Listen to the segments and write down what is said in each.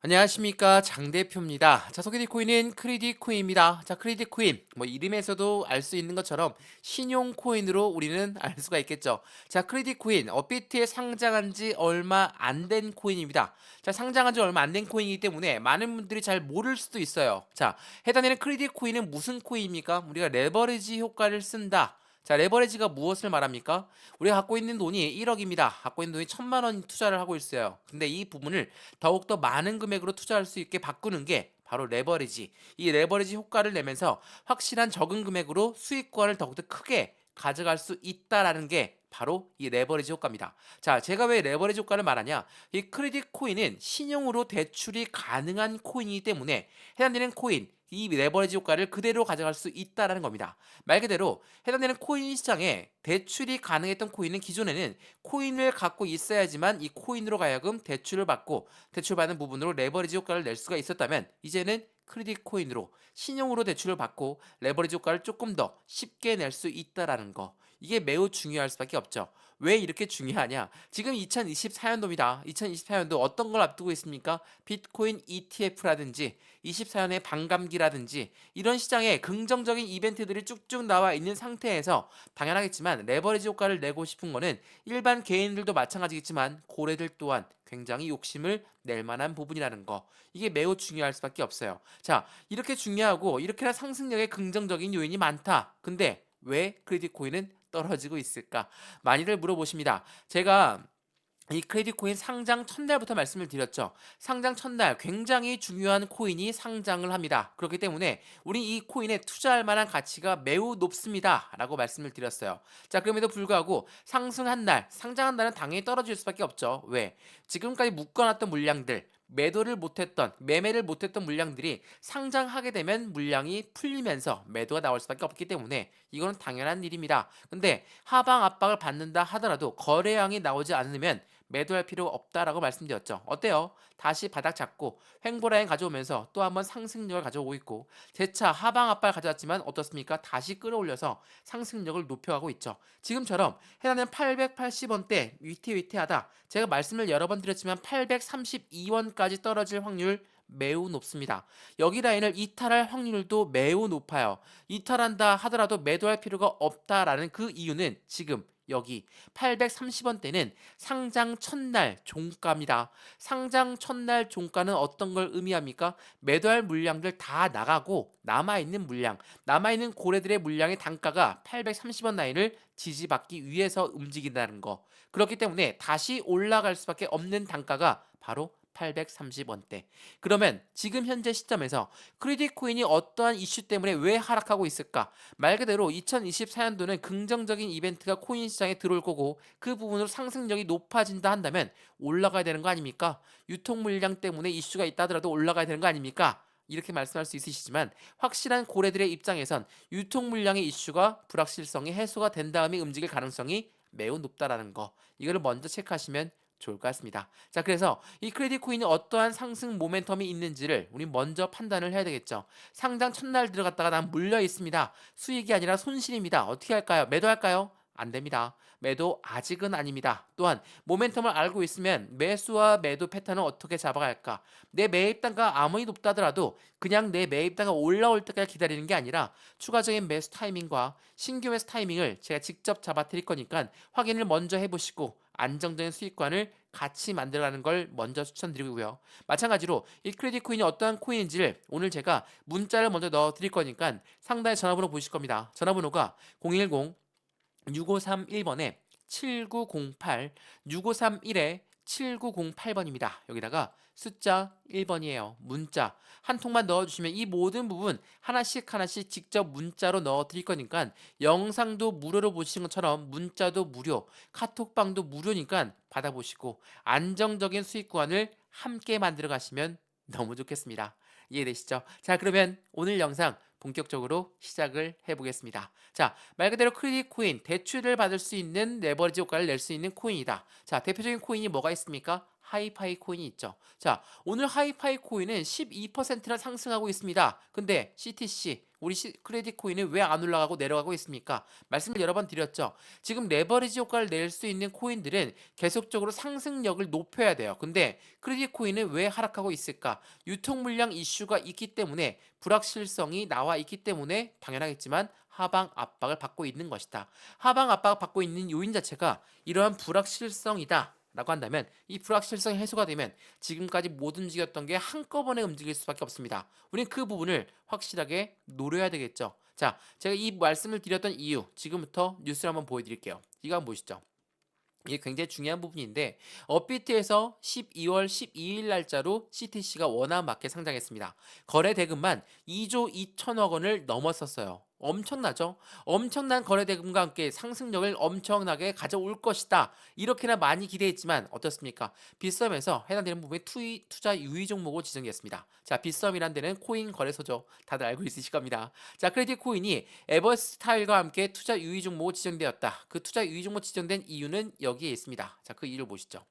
안녕하십니까 장 대표입니다. 자, 소개될 코인은 크레딧 코인입니다. 자, 크레딧 코인 이름에서도 알 수 있는 것처럼 신용 코인으로 우리는 알 수가 있겠죠. 자, 크레딧 코인 업비트에 상장한 지 얼마 안 된 코인입니다. 자, 상장한 지 얼마 안 된 코인이기 때문에 많은 분들이 잘 모를 수도 있어요. 자, 해당되는 크레딧 코인은 무슨 코인입니까? 우리가 레버리지 효과를 쓴다. 자, 레버리지가 무엇을 말합니까? 우리가 갖고 있는 돈이 1억입니다. 갖고 있는 돈이 1,000만 원 투자를 하고 있어요. 근데 이 부분을 더욱더 많은 금액으로 투자할 수 있게 바꾸는 게 바로 레버리지. 이 레버리지 효과를 내면서 확실한 적은 금액으로 수익권을 더욱더 크게 가져갈 수 있다라는 게 바로 이 레버리지 효과입니다. 자, 제가 왜 레버리지 효과를 말하냐? 이 크레딧 코인은 신용으로 대출이 가능한 코인이기 때문에 해당되는 코인, 이 레버리지 효과를 그대로 가져갈 수 있다라는 겁니다. 말 그대로 해당되는 코인 시장에 대출이 가능했던 코인은 기존에는 코인을 갖고 있어야지만 이 코인으로 하여금 대출을 받고 대출받는 부분으로 레버리지 효과를 낼 수가 있었다면 이제는 크레딧 코인으로 신용으로 대출을 받고 레버리지 효과를 조금 더 쉽게 낼 수 있다라는 거. 이게 매우 중요할 수밖에 없죠. 왜 이렇게 중요하냐? 지금 2024년도입니다. 2024년도 어떤 걸 앞두고 있습니까? 비트코인 ETF라든지 24년의 반감기라든지 이런 시장에 긍정적인 이벤트들이 쭉쭉 나와 있는 상태에서 당연하겠지만 레버리지 효과를 내고 싶은 거는 일반 개인들도 마찬가지겠지만 고래들 또한 굉장히 욕심을 낼 만한 부분이라는 거. 이게 매우 중요할 수밖에 없어요. 자, 이렇게 중요하고 이렇게나 상승력에 긍정적인 요인이 많다. 근데 왜 크레딧 코인은 떨어지고 있을까? 많이들 물어보십니다. 제가 이 크레딧 코인 상장 첫날부터 말씀을 드렸죠. 상장 첫날 굉장히 중요한 코인이 상장을 합니다. 그렇기 때문에 우리 이 코인에 투자할 만한 가치가 매우 높습니다. 라고 말씀을 드렸어요. 자, 그럼에도 불구하고 상승한 날, 상장한 날은 당연히 떨어질 수밖에 없죠. 왜? 지금까지 묶어놨던 물량들, 매매를 못했던 물량들이 상장하게 되면 물량이 풀리면서 매도가 나올 수밖에 없기 때문에 이거는 당연한 일입니다. 근데 하방 압박을 받는다 하더라도 거래량이 나오지 않으면 매도할 필요가 없다라고 말씀드렸죠. 어때요? 다시 바닥 잡고 횡보라인 가져오면서 또 한번 상승력을 가져오고 있고 재차 하방 압박을 가져왔지만 어떻습니까? 다시 끌어올려서 상승력을 높여가고 있죠. 지금처럼 해당하는 880원대 위태위태하다. 제가 말씀을 여러 번 드렸지만 832원까지 떨어질 확률 매우 높습니다. 여기 라인을 이탈할 확률도 매우 높아요. 이탈한다 하더라도 매도할 필요가 없다라는 그 이유는 지금 여기 830원대는 상장 첫날 종가입니다. 상장 첫날 종가는 어떤 걸 의미합니까? 매도할 물량들 다 나가고 남아있는 물량, 남아있는 고래들의 물량의 단가가 830원 라인을 지지받기 위해서 움직인다는 거. 그렇기 때문에 다시 올라갈 수밖에 없는 단가가 바로 830원대. 그러면 지금 현재 시점에서 크레딧 코인이 어떠한 이슈 때문에 왜 하락하고 있을까? 말 그대로 2024년도는 긍정적인 이벤트가 코인 시장에 들어올 거고 그 부분으로 상승력이 높아진다 한다면 올라가야 되는 거 아닙니까? 유통 물량 때문에 이슈가 있다 하더라도 올라가야 되는 거 아닙니까? 이렇게 말씀할 수 있으시지만 확실한 고래들의 입장에선 유통 물량의 이슈가 불확실성이 해소가 된 다음에 움직일 가능성이 매우 높다라는 거. 이거를 먼저 체크하시면 좋을 것 같습니다. 자, 그래서 이 크레딧 코인이 어떠한 상승 모멘텀이 있는지를 우리 먼저 판단을 해야 되겠죠. 상장 첫날 들어갔다가 난 물려 있습니다. 수익이 아니라 손실입니다. 어떻게 할까요? 매도할까요? 안 됩니다. 매도 아직은 아닙니다. 또한 모멘텀을 알고 있으면 매수와 매도 패턴을 어떻게 잡아갈까? 내 매입단가 아무리 높다더라도 그냥 내 매입단가 올라올 때까지 기다리는 게 아니라 추가적인 매수 타이밍과 신규 매수 타이밍을 제가 직접 잡아 드릴 거니까 확인을 먼저 해보시고 안정적인 수익관을 같이 만들어가는 걸 먼저 추천드리고요. 마찬가지로 이 크레딧 코인이 어떠한 코인인지를 오늘 제가 문자를 먼저 넣어 드릴 거니까 상단에 전화번호 보실 겁니다. 전화번호가 010 6531번에 7908 6531에 7908번입니다. 여기다가 숫자 1번이에요. 문자 한 통만 넣어주시면 이 모든 부분 하나씩 하나씩 직접 문자로 넣어 드릴 거니까 영상도 무료로 보시는 것처럼 문자도 무료, 카톡방도 무료니까 받아보시고 안정적인 수익 구간을 함께 만들어 가시면 너무 좋겠습니다. 이해되시죠? 자, 그러면 오늘 영상 본격적으로 시작을 해보겠습니다. 자, 말 그대로 크레딧 코인, 대출을 받을 수 있는 레버리지 효과를 낼 수 있는 코인이다. 자, 대표적인 코인이 뭐가 있습니까? 하이파이 코인이 있죠. 자, 오늘 하이파이 코인은 12%나 상승하고 있습니다. 근데 CTC 우리 크레딧 코인은 왜 안 올라가고 내려가고 있습니까? 말씀을 여러 번 드렸죠. 지금 레버리지 효과를 낼 수 있는 코인들은 계속적으로 상승력을 높여야 돼요. 근데 크레딧 코인은 왜 하락하고 있을까? 유통 물량 이슈가 있기 때문에 불확실성이 나와 있기 때문에 당연하겠지만 하방 압박을 받고 있는 것이다. 하방 압박을 받고 있는 요인 자체가 이러한 불확실성이다. 라고 한다면 이 불확실성이 해소가 되면 지금까지 못 움직였던 게 한꺼번에 움직일 수밖에 없습니다. 우린 그 부분을 확실하게 노려야 되겠죠. 자, 제가 이 말씀을 드렸던 이유 지금부터 뉴스를 한번 보여드릴게요. 이거 한번 보시죠. 이게 굉장히 중요한 부분인데 업비트에서 12월 12일 날짜로 CTC가 원화 맞게 상장했습니다. 거래 대금만 2조 2천억 원을 넘었었어요. 엄청나죠? 엄청난 거래 대금과 함께 상승력을 엄청나게 가져올 것이다. 이렇게나 많이 기대했지만 어떻습니까? 빗썸에서 해당되는 부분에 투자 유의 종목으로 지정됐습니다. 자, 빗썸이란 데는 코인 거래소죠. 다들 알고 있으실 겁니다. 자, 크레딧 코인이 에버스타일과 함께 투자 유의 종목으로 지정되었다. 그 투자 유의 종목 지정된 이유는 여기에 있습니다. 자, 그 이유를 보시죠.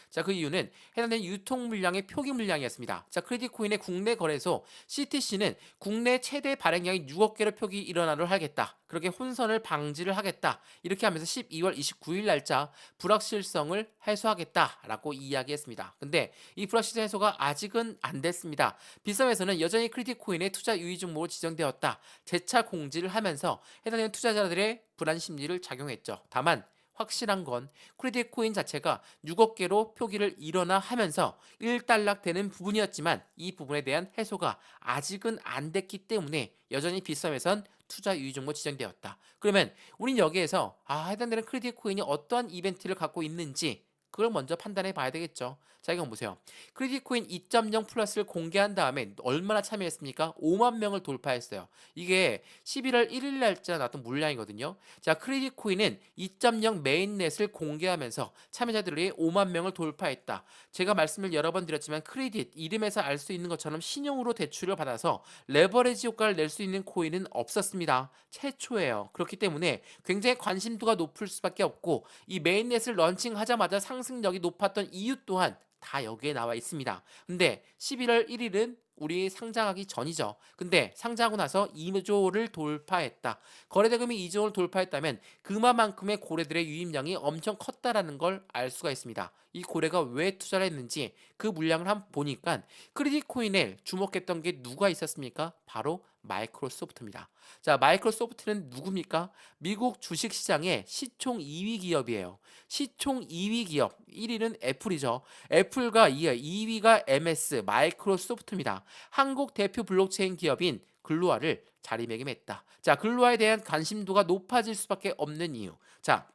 자, 그 이유는 해당되는 유통 물량의 표기 물량이었습니다. 자, 크레딧 코인의 국내 거래소 CTC는 국내 최대 발행량이 6억 개로 표기 일어나도록 하겠다. 그렇게 혼선을 방지를 하겠다. 이렇게 하면서 12월 29일 날짜 불확실성을 해소하겠다라고 이야기했습니다. 근데 이 불확실성 해소가 아직은 안 됐습니다. 빗썸에서는 여전히 크레딧 코인의 투자 유의 종목으로 지정되었다. 재차 공지를 하면서 해당되는 투자자들의 불안 심리를 작용했죠. 다만 확실한 건 크레딧 코인 자체가 6억 개로 표기를 일어나 하면서 일단락되는 부분이었지만 이 부분에 대한 해소가 아직은 안 됐기 때문에 여전히 빗썸에선 투자 유의 종목 지정되었다. 그러면 우린 여기에서 해당되는 크레딧 코인이 어떠한 이벤트를 갖고 있는지 그걸 먼저 판단해 봐야 되겠죠. 자, 이건 보세요. 크레딧 코인 2.0 플러스를 공개한 다음에 얼마나 참여했습니까? 5만 명을 돌파했어요. 이게 11월 1일 날짜 나왔던 물량이거든요. 자, 크레딧 코인은 2.0 메인넷을 공개하면서 참여자들이 5만 명을 돌파했다. 제가 말씀을 여러 번 드렸지만 크레딧 이름에서 알 수 있는 것처럼 신용으로 대출을 받아서 레버리지 효과를 낼 수 있는 코인은 없었습니다. 최초예요. 그렇기 때문에 굉장히 관심도가 높을 수밖에 없고 이 메인넷을 런칭하자마자 상승력이 높았던 이유 또한 다 여기에 나와 있습니다. 근데 11월 1일은 우리 상장하기 전이죠. 근데 상장하고 나서 2조를 돌파했다. 거래대금이 2조를 돌파했다면 그만큼의 고래들의 유입량이 엄청 컸다라는 걸 알 수가 있습니다. 이 고래가 왜 투자를 했는지 그 물량을 한번 보니까 크레딧 코인에 주목했던 게 누가 있었습니까? 바로 마이크로소프트입니다. 자, 마이크로소프트는 누굽니까? 미국 주식시장의 시총 2위 기업이에요. 시총 2위 기업 1위는 애플이죠. 애플과 2위가 MS 마이크로소프트입니다. 한국 대표 블록체인 기업인 글로아를 자리매김했다. 자, 글로아에 대한 관심도가 높아질 수밖에 없는 이유. 자,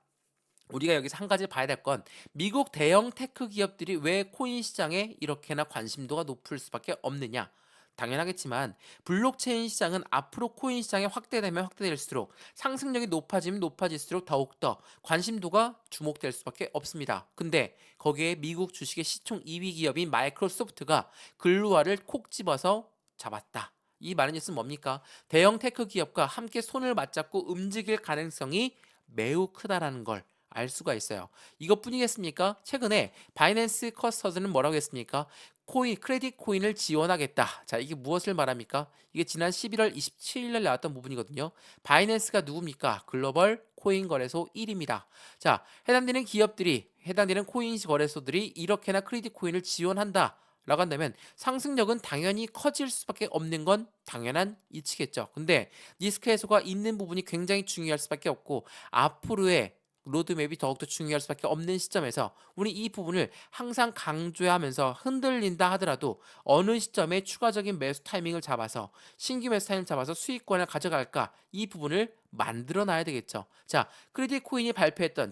우리가 여기서 한 가지 봐야 될 건 미국 대형 테크 기업들이 왜 코인 시장에 이렇게나 관심도가 높을 수밖에 없느냐. 당연하겠지만 블록체인 시장은 앞으로 코인 시장이 확대되면 확대될수록 상승력이 높아지면 높아질수록 더욱더 관심도가 주목될 수밖에 없습니다. 근데 거기에 미국 주식의 시총 2위 기업인 마이크로소프트가 글로아를 콕 집어서 잡았다. 이 말은 뉴스는 뭡니까? 대형 테크 기업과 함께 손을 맞잡고 움직일 가능성이 매우 크다라는 걸 알 수가 있어요. 이것뿐이겠습니까? 최근에 바이낸스 커스터드는 뭐라고 했습니까? 크레딧 코인을 지원하겠다. 자, 이게 무엇을 말합니까? 이게 지난 11월 27일 날 나왔던 부분이거든요. 바이낸스가 누굽니까? 글로벌 코인 거래소 1위입니다. 자, 해당되는 코인 거래소들이 이렇게나 크레딧 코인을 지원한다. 라고 한다면 상승력은 당연히 커질 수밖에 없는 건 당연한 이치겠죠. 근데 리스크 해소가 있는 부분이 굉장히 중요할 수밖에 없고 앞으로의 로드맵이 더욱더 중요할 수밖에 없는 시점에서 우리 이 부분을 항상 강조해야 하면서 흔들린다 하더라도 어느 시점에 추가적인 매수 타이밍을 잡아서 신규 매수 타이밍을 잡아서 수익권을 가져갈까 이 부분을 만들어 놔야 되겠죠. 자, 크레딧 코인이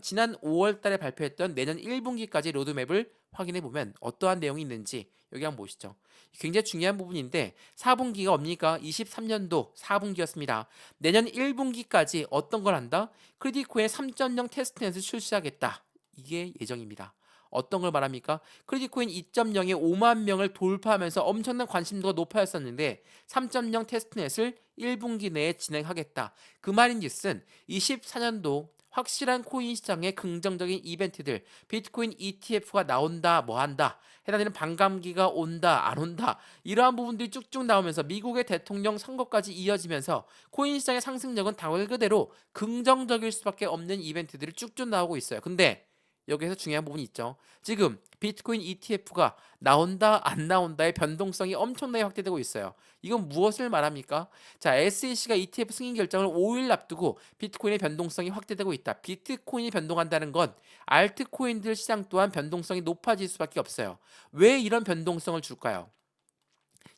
지난 5월 달에 발표했던 내년 1분기까지 로드맵을 확인해 보면 어떠한 내용이 있는지 여기 한번 보시죠. 굉장히 중요한 부분인데 4분기가 뭡니까? 23년도 4분기였습니다. 내년 1분기까지 어떤 걸 한다? 크레딧 코인의 3.0 테스트넷을 출시하겠다. 이게 예정입니다. 어떤 걸 말합니까? 크레딧 코인 2.0에 5만 명을 돌파하면서 엄청난 관심도가 높아졌었는데 3.0 테스트넷을 1분기 내에 진행하겠다. 그 말인 즉슨 24년도 확실한 코인 시장의 긍정적인 이벤트들, 비트코인 ETF가 나온다, 뭐 한다, 해당되는 반감기가 온다, 안 온다, 이러한 부분들이 쭉쭉 나오면서 미국의 대통령 선거까지 이어지면서 코인 시장의 상승력은 말 그대로 긍정적일 수밖에 없는 이벤트들이 쭉쭉 나오고 있어요. 근데 여기에서 중요한 부분이 있죠. 지금 비트코인 ETF가 나온다 안 나온다의 변동성이 엄청나게 확대되고 있어요. 이건 무엇을 말합니까? 자, SEC가 ETF 승인 결정을 5일 앞두고 비트코인의 변동성이 확대되고 있다. 비트코인이 변동한다는 건 알트코인들 시장 또한 변동성이 높아질 수밖에 없어요. 왜 이런 변동성을 줄까요?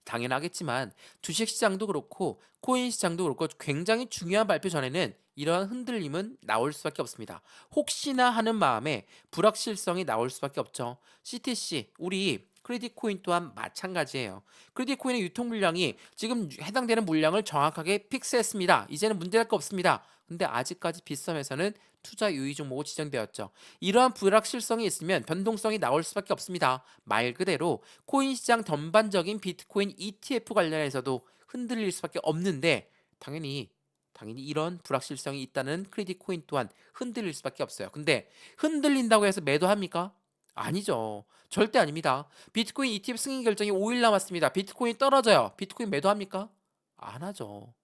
당연하겠지만 주식 시장도 그렇고 코인 시장도 그렇고 굉장히 중요한 발표 전에는 이러한 흔들림은 나올 수밖에 없습니다. 혹시나 하는 마음에 불확실성이 나올 수밖에 없죠. CTC, 우리 크레딧 코인 또한 마찬가지예요. 크레딧 코인의 유통 물량이 지금 해당되는 물량을 정확하게 픽스했습니다. 이제는 문제될 거 없습니다. 근데 아직까지 빗썸에서는 투자 유의 종목으로 지정되었죠. 이러한 불확실성이 있으면 변동성이 나올 수밖에 없습니다. 말 그대로 코인 시장 전반적인 비트코인 ETF 관련해서도 흔들릴 수밖에 없는데 당연히 이런 불확실성이 있다는 크레딧 코인 또한 흔들릴 수밖에 없어요. 근데 흔들린다고 해서 매도합니까? 아니죠. 절대 아닙니다. 비트코인 ETF 승인 결정이 5일 남았습니다. 비트코인 떨어져요. 비트코인 매도합니까? 안 하죠.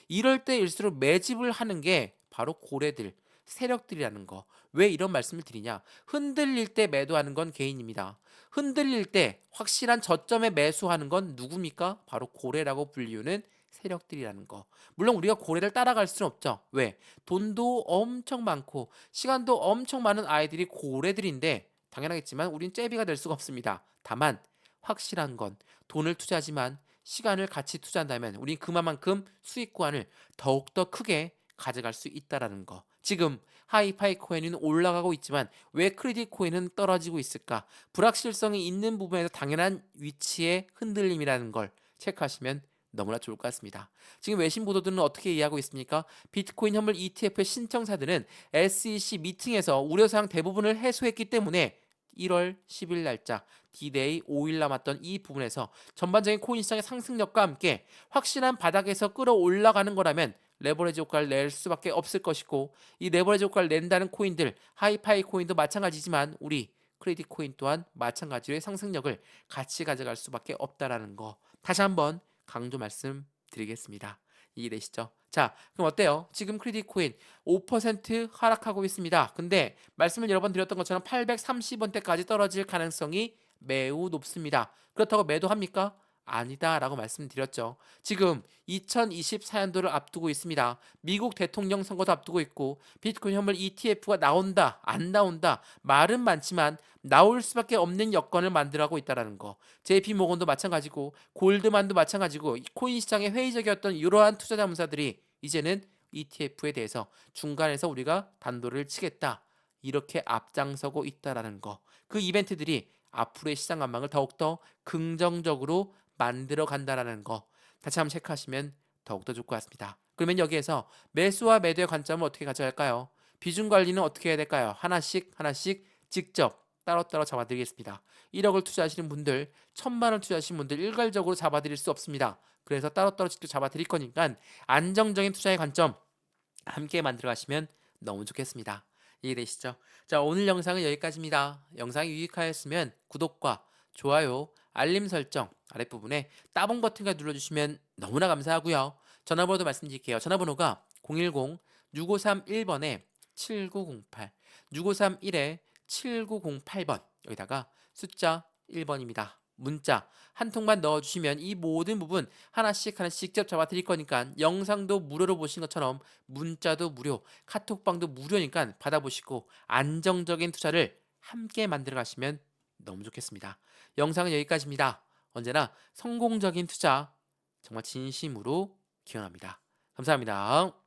이럴 때일수록 매집을 하는 게 바로 고래들, 세력들이라는 거. 왜 이런 말씀을 드리냐? 흔들릴 때 매도하는 건 개인입니다. 흔들릴 때 확실한 저점에 매수하는 건 누굽니까? 바로 고래라고 불리우는 세력들이라는 거. 물론 우리가 고래를 따라갈 수는 없죠. 왜? 돈도 엄청 많고 시간도 엄청 많은 아이들이 고래들인데 당연하겠지만 우린 째비가 될 수가 없습니다. 다만 확실한 건 돈을 투자하지만 시간을 같이 투자한다면 우린 그만큼 수익 구간을 더욱더 크게 가져갈 수 있다라는 거. 지금 하이파이 코인은 올라가고 있지만 왜 크레딧 코인은 떨어지고 있을까? 불확실성이 있는 부분에서 당연한 위치의 흔들림이라는 걸 체크하시면 너무나 좋을 것 같습니다. 지금 외신 보도들은 어떻게 이해하고 있습니까? 비트코인 현물 ETF의 신청사들은 SEC 미팅에서 우려사항 대부분을 해소했기 때문에 1월 10일 날짜 D-Day 5일 남았던 이 부분에서 전반적인 코인 시장의 상승력과 함께 확실한 바닥에서 끌어올라가는 거라면 레버리지 효과를 낼 수밖에 없을 것이고 이 레버리지 효과를 낸다는 코인들 하이파이 코인도 마찬가지지만 우리 크레딧 코인 또한 마찬가지로 상승력을 같이 가져갈 수밖에 없다라는 거 다시 한번 강조 말씀드리겠습니다. 이해되시죠? 자, 그럼 어때요? 지금 크레딧 코인 5% 하락하고 있습니다. 근데 말씀을 여러 번 드렸던 것처럼 830원대까지 떨어질 가능성이 매우 높습니다. 그렇다고 매도합니까? 아니다라고 말씀드렸죠. 지금 2024년도를 앞두고 있습니다. 미국 대통령 선거도 앞두고 있고 비트코인 현물 ETF가 나온다, 안 나온다 말은 많지만 나올 수밖에 없는 여건을 만들어가고 있다는 거. JP 모건도 마찬가지고 골드만도 마찬가지고 코인 시장에 회의적이었던 이러한 투자 자문사들이 이제는 ETF에 대해서 중간에서 우리가 단도를 치겠다. 이렇게 앞장서고 있다라는 거. 그 이벤트들이 앞으로의 시장 전망을 더욱더 긍정적으로 만들어 간다라는 거. 다시 한번 체크하시면 더욱더 좋을 것 같습니다. 그러면 여기에서 매수와 매도의 관점을 어떻게 가져갈까요? 비중 관리는 어떻게 해야 될까요? 하나씩 직접 따로따로 잡아드리겠습니다. 1억을 투자하시는 분들, 1,000만 원 투자하시는 분들 일괄적으로 잡아드릴 수 없습니다. 그래서 따로따로 직접 잡아드릴 거니까 안정적인 투자의 관점 함께 만들어 가시면 너무 좋겠습니다. 이해되시죠? 자, 오늘 영상은 여기까지입니다. 영상이 유익하였으면 구독과 좋아요, 알림 설정 아랫부분에 따봉 버튼을 눌러주시면 너무나 감사하고요. 전화번호도 말씀드릴게요. 전화번호가 010-6531번에 7908, 6531에 7908번 여기다가 숫자 1번입니다. 문자 한 통만 넣어주시면 이 모든 부분 하나씩 직접 잡아드릴 거니까 영상도 무료로 보신 것처럼 문자도 무료, 카톡방도 무료니까 받아보시고 안정적인 투자를 함께 만들어 가시면 너무 좋겠습니다. 영상은 여기까지입니다. 언제나 성공적인 투자 정말 진심으로 기원합니다. 감사합니다.